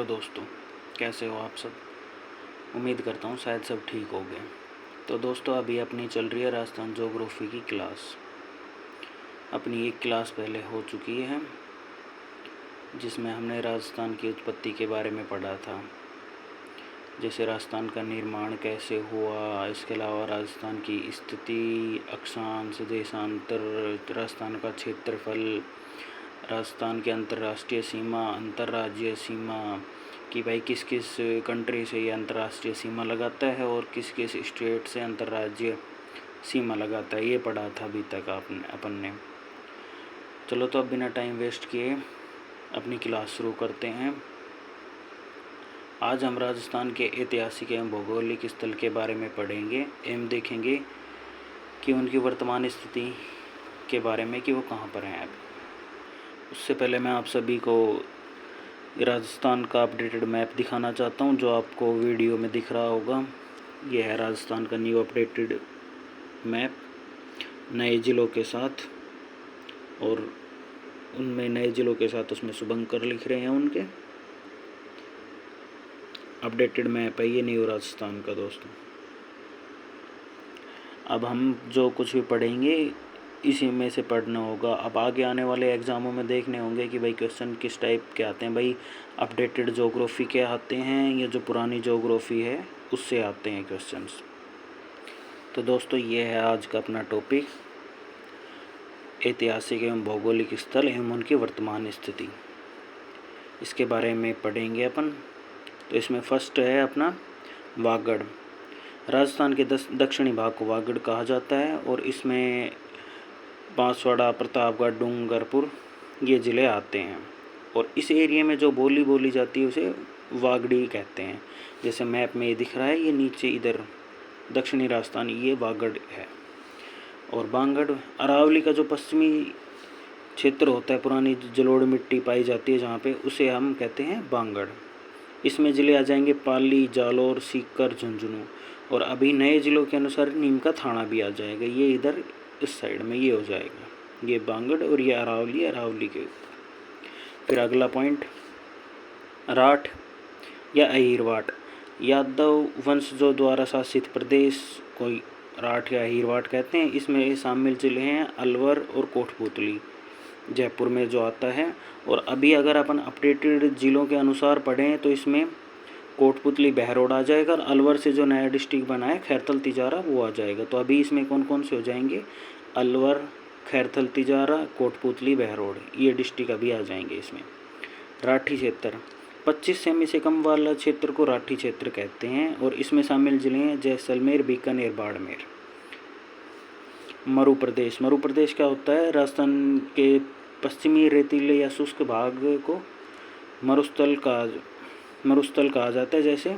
दोस्तों, कैसे हो आप सब। उम्मीद करता हूँ शायद सब ठीक हो गए। तो दोस्तों, अभी अपनी चल रही है राजस्थान ज्योग्राफी की क्लास। अपनी एक क्लास पहले हो चुकी है जिसमें हमने राजस्थान की उत्पत्ति के बारे में पढ़ा था, जैसे राजस्थान का निर्माण कैसे हुआ, इसके अलावा राजस्थान की स्थिति, अक्षांश, देशांतर, राजस्थान का क्षेत्रफल, राजस्थान की अंतर्राष्ट्रीय सीमा, अंतर्राज्यीय सीमा कि भाई किस किस कंट्री से ये अंतर्राष्ट्रीय सीमा लगाता है और किस किस स्टेट से अंतर्राज्यीय सीमा लगाता है। ये पढ़ा था अभी तक अपन ने। चलो तो अब बिना टाइम वेस्ट किए अपनी क्लास शुरू करते हैं। आज हम राजस्थान के ऐतिहासिक एवं भौगोलिक स्थल के बारे में पढ़ेंगे एवं देखेंगे कि उनकी वर्तमान स्थिति के बारे में कि वो कहाँ पर हैं अभी। उससे पहले मैं आप सभी को राजस्थान का अपडेटेड मैप दिखाना चाहता हूँ, जो आपको वीडियो में दिख रहा होगा। यह है राजस्थान का न्यू अपडेटेड मैप नए ज़िलों के साथ, और उनमें नए ज़िलों के साथ उसमें शुभंकर लिख रहे हैं उनके। अपडेटेड मैप है ये न्यू राजस्थान का दोस्तों। अब हम जो कुछ भी पढ़ेंगे इसी में से पढ़ना होगा। अब आगे आने वाले एग्ज़ामों में देखने होंगे कि भाई क्वेश्चन किस टाइप के आते हैं। भाई अपडेटेड ज्योग्राफी के आते हैं या जो पुरानी ज्योग्राफी है उससे आते हैं क्वेश्चंस। तो दोस्तों, ये है आज का अपना टॉपिक, ऐतिहासिक एवं भौगोलिक स्थल एवं उनकी वर्तमान स्थिति। इसके बारे में पढ़ेंगे अपन। तो इसमें फर्स्ट है अपना वागड़। राजस्थान के दक्षिणी भाग को वागड़ कहा जाता है और इसमें बांसवाड़ा, प्रतापगढ़, डूंगरपुर ये ज़िले आते हैं। और इस एरिया में जो बोली बोली जाती है उसे वागड़ी कहते हैं। जैसे मैप में ये दिख रहा है, ये नीचे इधर दक्षिणी राजस्थान ये वागड़ है। और बांगड़ अरावली का जो पश्चिमी क्षेत्र होता है, पुरानी जलोढ़ मिट्टी पाई जाती है जहाँ पे, उसे हम कहते हैं बांगड़। इसमें ज़िले आ जाएंगे पाली, जालौर, सीकर, झुंझुनू। और अभी नए ज़िलों के अनुसार नीम का थाना भी आ जाएगा, ये इधर इस साइड में ये हो जाएगा। ये बांगड़ और ये अरावली के ऊपर। फिर अगला पॉइंट, राठ या अहीरवाट। यादव वंशजों द्वारा शासित प्रदेश को राठ या अहीरवाट कहते हैं। इसमें शामिल ज़िले हैं अलवर और कोटपुतली, जयपुर में जो आता है। और अभी अगर अपन अपडेटेड ज़िलों के अनुसार पढ़ें तो इसमें कोटपुतली, बहरोड आ जाएगा, और अलवर से जो नया डिस्ट्रिक्ट बना है खैरथल तिजारा वो आ जाएगा। तो अभी इसमें कौन कौन से हो जाएंगे, अलवर, खैरथल तिजारा, कोटपुतली, बहरोड, ये डिस्ट्रिक्ट अभी आ जाएंगे इसमें। राठी क्षेत्र 25 सेमी से कम वाला क्षेत्र को राठी क्षेत्र कहते हैं और इसमें शामिल जिले हैं जैसलमेर, बीकानेर, बाड़मेर। मरु प्रदेश क्या होता है, राजस्थान के पश्चिमी रेतीले या शुष्क भाग को मरुस्थल कहा जाता है। जैसे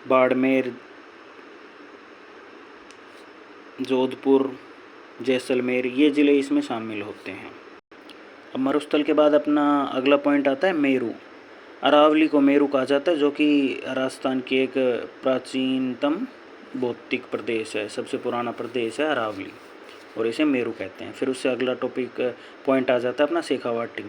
बाड़मेर, जोधपुर, जैसलमेर, ये ज़िले इसमें शामिल होते हैं। अब मरुस्थल के बाद अपना अगला पॉइंट आता है मेरू। अरावली को मेरू कहा जाता है, जो कि राजस्थान की एक प्राचीनतम भौतिक प्रदेश है, सबसे पुराना प्रदेश है अरावली, और इसे मेरू कहते हैं। फिर उससे अगला टॉपिक पॉइंट आ जाता है अपना शेखावाटी।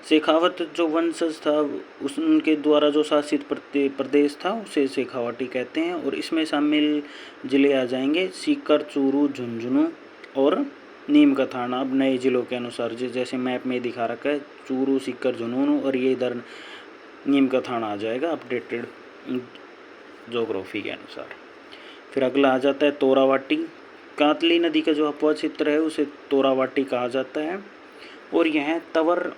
शेखावत जो वंशज था उनके द्वारा जो शासित प्रदेश था उसे शेखावाटी कहते हैं। और इसमें शामिल ज़िले आ जाएंगे सीकर, चूरू, झुंझुनू और नीम का थाना। अब नए ज़िलों के अनुसार जैसे मैप में दिखा रखा है, चूरू, सीकर, झुंझुनू, और ये इधर नीम का थाना आ जाएगा अपडेटेड ज्योग्राफी के अनुसार। फिर अगला आ जाता है तोरावाटी। कातली नदी का जो अपवा क्षेत्र है उसे तोरावाटी कहा जाता है और यह तंवर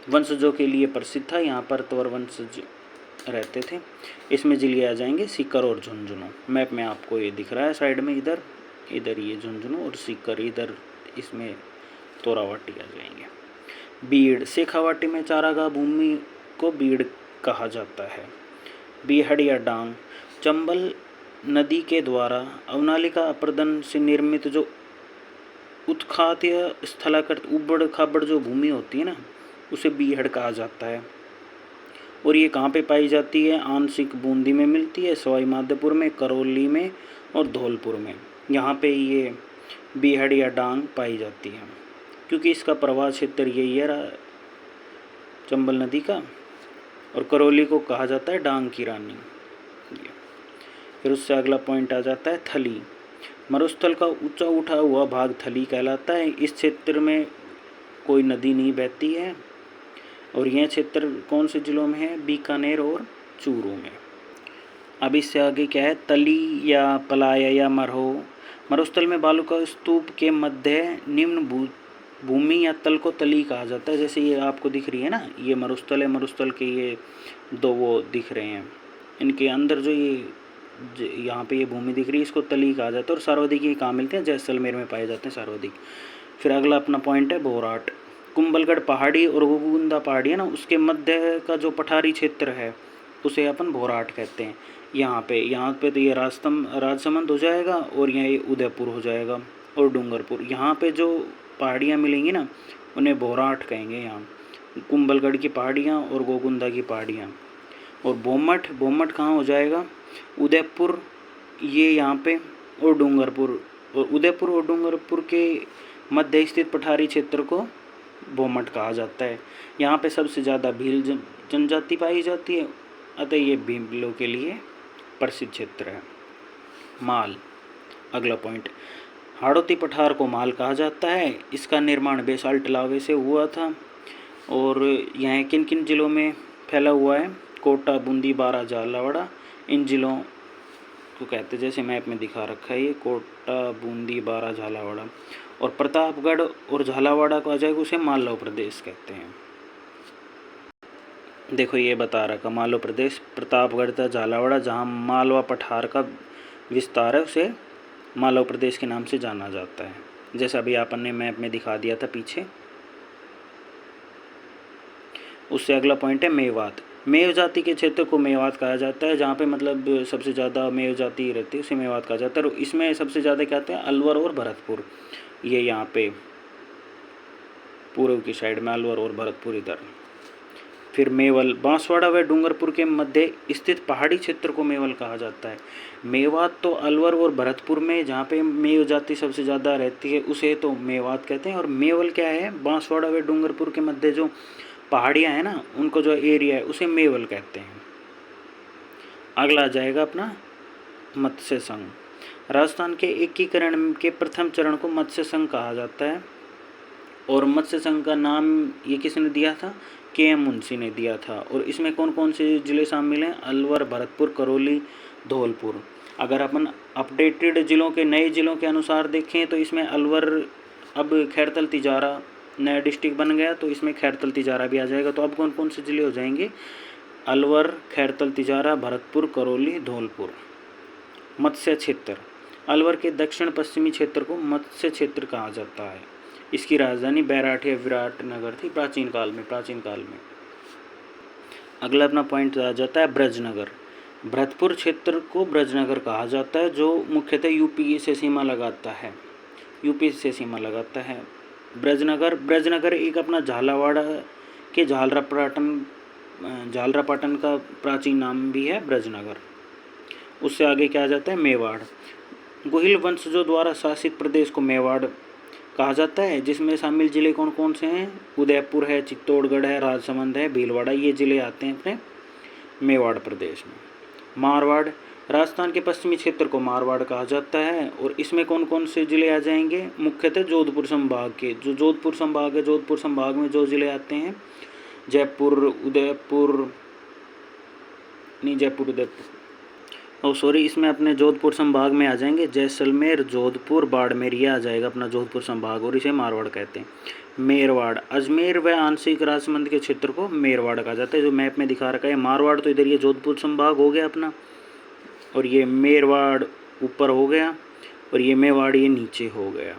वंशजों के लिए प्रसिद्ध था। यहाँ पर तंवर वंशज रहते थे। इसमें ज़िले आ जाएंगे सीकर और झुंझुनू। मैप में आपको ये दिख रहा है साइड में, इधर ये झुंझुनू और सीकर, इधर इसमें तोरावाटी आ जाएंगे। बीड़, शेखावाटी में चारागाह भूमि को बीड़ कहा जाता है। बीहड़ या डांग, चंबल नदी के द्वारा अवनालिका अपर्दन से निर्मित जो उत्खात या स्थलाकृत उबड़ खाबड़ जो भूमि होती है ना, उसे बीहड़ कहा जाता है। और ये कहाँ पे पाई जाती है, आंशिक बूंदी में मिलती है, सवाई माधोपुर में, करौली में और धौलपुर में। यहाँ पे ये बीहड़ या डांग पाई जाती है, क्योंकि इसका प्रवाह क्षेत्र यही है चंबल नदी का, और करौली को कहा जाता है डांग की रानी। फिर उससे अगला पॉइंट आ जाता है थली। मरुस्थल का ऊंचा उठा हुआ भाग थली कहलाता है। इस क्षेत्र में कोई नदी नहीं बहती है, और यह क्षेत्र कौन से जिलों में है? बीकानेर और चूरू में। अब इससे आगे क्या है? तली या पलाया या मरहो। मरुस्थल में बालू का स्तूप के मध्य निम्न भूमि या तल को तली कहा जाता है। जैसे ये आपको दिख रही है ना, ये मरुस्थल है, मरुस्थल के ये दो वो दिख रहे हैं, इनके अंदर जो ये यहाँ पे ये भूमि दिख रही है, इसको तली कहा जाता है। और सर्वाधिक ये कहाँ मिलते हैं? जैसलमेर में पाए जाते हैं सर्वाधिक। फिर अगला अपना पॉइंट है भोराट। कुंभलगढ़ पहाड़ी और गोगुंदा पहाड़ी है ना, उसके मध्य का जो पठारी क्षेत्र है उसे अपन भोराट कहते हैं। यहाँ पे तो ये राजसमंद हो जाएगा, और यहाँ ये उदयपुर हो जाएगा और डूंगरपुर। यहाँ पे जो पहाड़ियाँ मिलेंगी ना उन्हें भोराट कहेंगे। यहाँ कुंभलगढ़ की पहाड़ियाँ और गोगुंदा की पहाड़ियाँ। और भोमट कहाँ हो जाएगा? उदयपुर, ये यहाँ पे, और डूंगरपुर। और उदयपुर और डूंगरपुर के मध्य स्थित पठारी क्षेत्र को भोमट कहा जाता है। यहाँ पे सबसे ज़्यादा भील जनजाति पाई जाती है, अतः ये भीलों के लिए प्रसिद्ध क्षेत्र है। माल, अगला पॉइंट, हाड़ौती पठार को माल कहा जाता है। इसका निर्माण बेसाल्ट लावे से हुआ था। और यह किन किन जिलों में फैला हुआ है? कोटा, बूंदी, बारा, झालावाड़, इन जिलों को कहते हैं, जैसे मैप में दिखा रखा है ये, कोटा, बूंदी, बारा, झालावाड़। और प्रतापगढ़ और झालावाड़ को आ जाएगा उसे मालवा प्रदेश कहते हैं। देखो ये बता रखा, मालवा प्रदेश, प्रतापगढ़ था, झालावाड़, जहाँ मालवा पठार का विस्तार है उसे मालवा प्रदेश के नाम से जाना जाता है, जैसा अभी आपन ने मैप में दिखा दिया था पीछे। उससे अगला पॉइंट है मेवात। मेव जाति के क्षेत्र को मेवात कहा जाता है। जहाँ पे मतलब सबसे ज़्यादा मेव जाति रहती है उसे मेवात कहा जाता है। और इसमें सबसे ज़्यादा क्या आते हैं? अलवर और भरतपुर। ये यहाँ पे पूर्व की साइड में अलवर और भरतपुर इधर। फिर मेवल, बांसवाड़ा व डूंगरपुर के मध्य स्थित पहाड़ी क्षेत्र को मेवल कहा जाता है। मेवात तो अलवर और भरतपुर में, जहाँ पे मेव जाति सबसे ज़्यादा रहती है उसे तो मेवात कहते हैं। और मेवल क्या है? बांसवाड़ा व डूंगरपुर के मध्य जो पहाड़ियाँ हैं ना, उनको जो एरिया है उसे मेवल कहते हैं। अगला आ जाएगा अपना मत्स्य संघ। राजस्थान के एकीकरण के प्रथम चरण को मत्स्य संघ कहा जाता है। और मत्स्य संघ का नाम ये किसने दिया था? के.एम. मुंशी ने दिया था। और इसमें कौन कौन से ज़िले शामिल हैं? अलवर, भरतपुर, करौली, धौलपुर। अगर अपन अपडेटेड ज़िलों के, नए ज़िलों के अनुसार देखें तो इसमें अलवर, अब खैरतल तिजारा नया डिस्ट्रिक्ट बन गया तो इसमें खैरतल तिजारा भी आ जाएगा। तो अब कौन कौन से ज़िले हो जाएंगे? अलवर, खैरतल तिजारा, भरतपुर, करौली, धौलपुर। मत्स्य क्षेत्र, अलवर के दक्षिण पश्चिमी क्षेत्र को मत्स्य क्षेत्र कहा जाता है। इसकी राजधानी बैराठ या विराटनगर थी प्राचीन काल में। अगला अपना पॉइंट आ जाता है ब्रजनगर। भरतपुर क्षेत्र को ब्रजनगर कहा जाता है, जो मुख्यतः यूपी से सीमा लगाता है। ब्रजनगर एक अपना झालावाड़ के झालरापाटन का प्राचीन नाम भी है ब्रजनगर। उससे आगे क्या आ जाता है? मेवाड़। गोहिल वंशजों द्वारा शासित प्रदेश को मेवाड़ कहा जाता है, जिसमें शामिल जिले कौन कौन से हैं? उदयपुर है, चित्तौड़गढ़ है, राजसमंद है, भीलवाड़ा, ये जिले आते हैं अपने मेवाड़ प्रदेश में। मारवाड़, राजस्थान के पश्चिमी क्षेत्र को मारवाड़ कहा जाता है। और इसमें कौन कौन से ज़िले आ जाएंगे? मुख्यतः जोधपुर संभाग के, जो जोधपुर संभाग है, जोधपुर संभाग में जो ज़िले आते हैं जयपुर, उदयपुर, इसमें अपने जोधपुर संभाग में आ जाएंगे जैसलमेर, जोधपुर, बाड़मेर, ये आ जाएगा अपना जोधपुर संभाग, और इसे मारवाड़ कहते हैं। मेरवाड़, अजमेर व आंशिक राजसमंद के क्षेत्र को मेरवाड़ कहा जाता है, जो मैप में दिखा रखा है। मारवाड़ तो इधर ये जोधपुर संभाग हो गया अपना, और ये मेरवाड़ ऊपर हो गया, और ये मेवाड़ ये नीचे हो गया।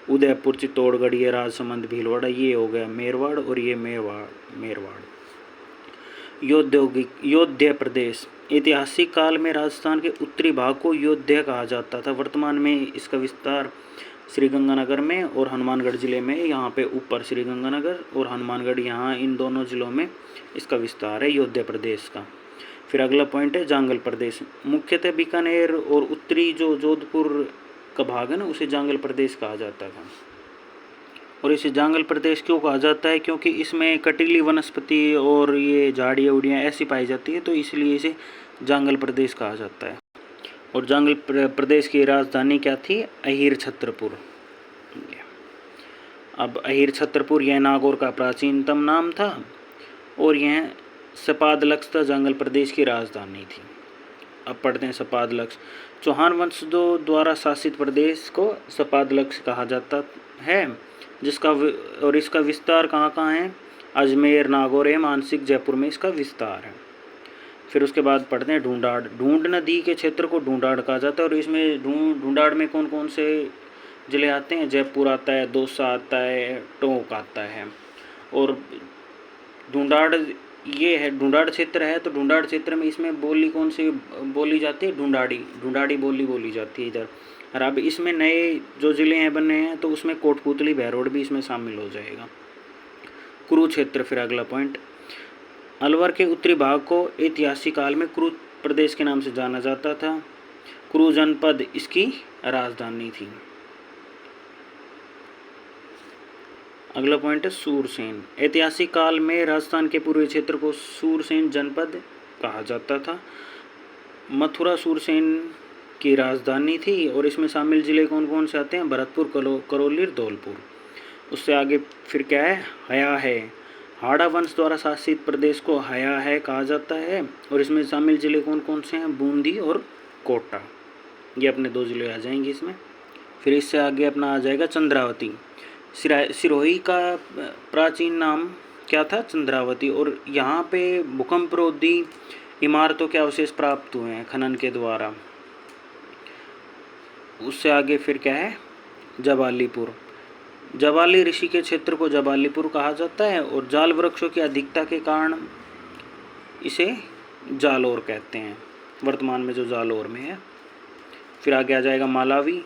उदयपुर, चित्तौड़गढ़, ये राजसमंद, भीलवाड़ा, ये हो गया मेरवाड़, और ये मेरवाड़। योध्या प्रदेश, ऐतिहासिक काल में राजस्थान के उत्तरी भाग को योध्या कहा जाता था। वर्तमान में इसका विस्तार श्रीगंगानगर में और हनुमानगढ़ ज़िले में, यहाँ पे ऊपर श्रीगंगानगर और हनुमानगढ़, यहाँ इन दोनों ज़िलों में इसका विस्तार है योध्या प्रदेश का। फिर अगला पॉइंट है जांगल प्रदेश। मुख्यतः बीकानेर और उत्तरी जो जोधपुर का भाग है ना, उसे जांगल प्रदेश कहा जाता था। और इसे जांगल प्रदेश क्यों कहा जाता है? क्योंकि इसमें कटीली वनस्पति और ये झाड़ियाँ उड़ियाँ ऐसी पाई जाती है, तो इसलिए इसे जांगल प्रदेश कहा जाता है। और जांगल प्रदेश की राजधानी क्या थी? अहीर छत्रपुर। अब अहीर छत्रपुर यह नागौर का प्राचीनतम नाम था और यह सपादलक्स जांगल प्रदेश की राजधानी थी। अब पढ़ते हैं सपादलक्स। चौहान वंश द्वारा शासित प्रदेश को सपादलक्स कहा जाता है, जिसका और इसका विस्तार कहाँ कहाँ है? अजमेर, नागौर एवं आंशिक जयपुर में इसका विस्तार है। फिर उसके बाद पढ़ते हैं ढूंढाड़। ढूंढ नदी के क्षेत्र को ढूंढाड़ कहा जाता है और इसमें ढूंढाड़ में कौन कौन से जिले आते हैं? जयपुर आता है, दौसा आता है, टोंक आता है। और ढूंढाड़ ये है, ढूंढाड़ क्षेत्र है, तो ढूंढाड़ क्षेत्र में इसमें बोली कौन सी बोली जाती है? ढूंढाड़ी बोली बोली जाती है इधर। और अब इसमें नए जो ज़िले हैं बने हैं, तो उसमें कोटपूतली, बहरोड भी इसमें शामिल हो जाएगा। कुरुक्षेत्र फिर अगला पॉइंट। अलवर के उत्तरी भाग को ऐतिहासिक काल में कुरु प्रदेश के नाम से जाना जाता था। कुरु जनपद इसकी राजधानी थी। अगला पॉइंट है सूरसेन। ऐतिहासिक काल में राजस्थान के पूर्वी क्षेत्र को सूरसेन जनपद कहा जाता था। मथुरा सूरसेन की राजधानी थी और इसमें शामिल जिले कौन कौन से आते हैं? भरतपुर, करौली, धौलपुर। उससे आगे फिर क्या है? हया है। हाड़ा वंश द्वारा शासित प्रदेश को हया है कहा जाता है और इसमें शामिल जिले कौन कौन से हैं? बूंदी और कोटा। ये अपने 2 जिले आ जाएंगे इसमें। फिर इससे आगे अपना आ जाएगा चंद्रावती। सिरोही का प्राचीन नाम क्या था? चंद्रावती। और यहाँ पे भूकंपरोधी इमारतों के अवशेष प्राप्त हुए हैं खनन के द्वारा। उससे आगे फिर क्या है? जबालीपुर। जबाली ऋषि के क्षेत्र को जबालीपुर कहा जाता है और जाल वृक्षों की अधिकता के कारण इसे जालौर कहते हैं, वर्तमान में जो जालौर में है। फिर आगे आ जाएगा मालावी।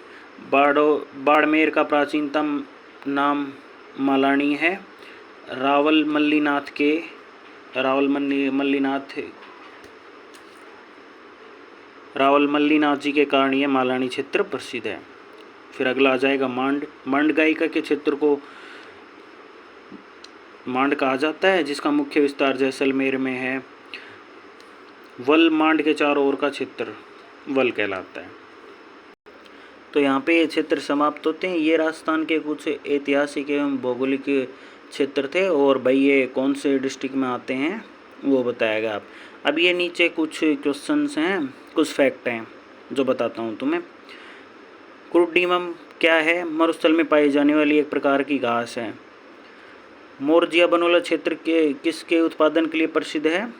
बाड़मेर का प्राचीनतम नाम मालानी है। रावल मल्लीनाथ जी के कारण ये मालानी क्षेत्र प्रसिद्ध है। फिर अगला आ जाएगा मांड गायिका के क्षेत्र को मांड कहा जाता है, जिसका मुख्य विस्तार जैसलमेर में है। वल मांड के चारों ओर का क्षेत्र वल कहलाता है। तो यहाँ पे ये क्षेत्र समाप्त होते हैं। ये राजस्थान के कुछ ऐतिहासिक एवं भौगोलिक क्षेत्र थे और भाई ये कौन से डिस्ट्रिक्ट में आते हैं वो बताएगा आप। अब ये नीचे कुछ क्वेश्चंस हैं, कुछ फैक्ट हैं जो बताता हूँ तुम्हें। क्रुडिमम क्या है? मरुस्थल में पाई जाने वाली एक प्रकार की घास है। मोरजिया बनोला क्षेत्र के किसके उत्पादन के लिए प्रसिद्ध है?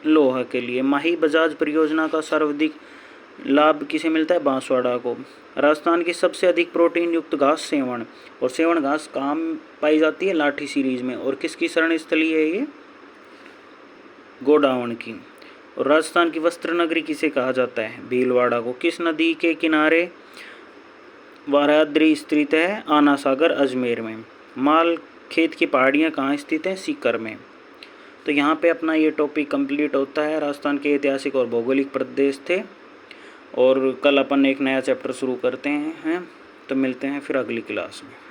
लोहा के लिए। माही बजाज परियोजना का सर्वाधिक लाभ किसे मिलता है? बांसवाड़ा को। राजस्थान की सबसे अधिक प्रोटीन युक्त घास सेवण, और सेवण घास कहाँ पाई जाती है? लाठी सीरीज में। और किसकी शरण स्थली है ये? गोडावण की। और राजस्थान की वस्त्र नगरी किसे कहा जाता है? भीलवाड़ा को। किस नदी के किनारे वाराद्री स्थित है? आना सागर, अजमेर में। माल खेत की पहाड़ियाँ कहाँ स्थित हैं? सीकर में। तो यहाँ पे अपना ये टॉपिक कंप्लीट होता है। राजस्थान के ऐतिहासिक और भौगोलिक प्रदेश थे और कल अपन एक नया चैप्टर शुरू करते हैं। तो मिलते हैं फिर अगली क्लास में।